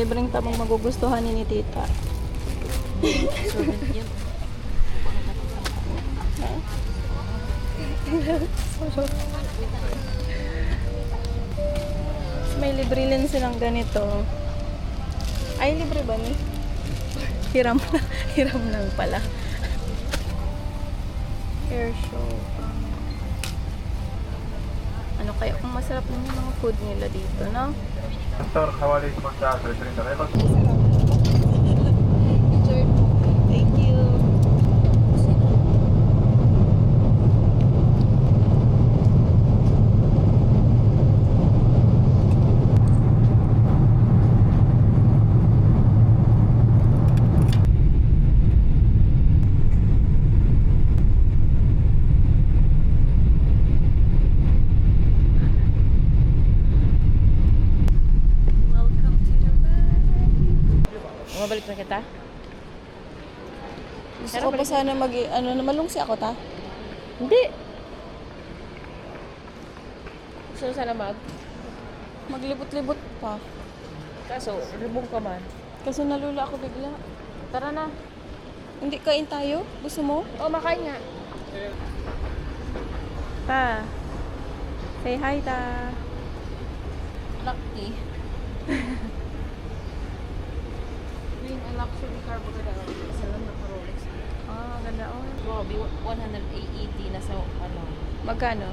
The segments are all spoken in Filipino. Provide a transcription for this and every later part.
libreng tamang magugustuhan ni tita. Sobrang yan. May libre din silang ganito. Ay, libre ba ni? Hiram na. Hiram lang pala. Hair show. Ano kaya kung masarap naman yung mga food nila dito, no? الفطور حوالي 18 20 دقيقة. Enjoy mo. Thank you. Welcome to Dubai. Bumabalik na kita? Gusto ko pa sana malungsi ako ta. Hindi. Gusto mo sana Maglibot-libot pa. Kaso, ribong ka man. Kasi nalula ako bigla. Tara na. Hindi kain tayo? Gusto mo? Oh, makain nga. Ta. Say hi, ta. Lucky. Yung luxury car ba ka daw? Isa lang na Rolex. Ah, ganda. Oh. Grabe, 180 nasa ano? Magkano?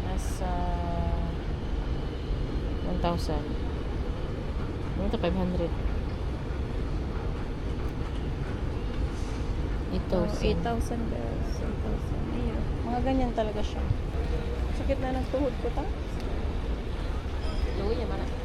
Nasa 1,000. Ito 500. Ito, Oh, 8,000 guys. 8,000. Ayun. Mga ganyan talaga siya. Sakit na ng tuhod ko ta. Luwi niya ba na?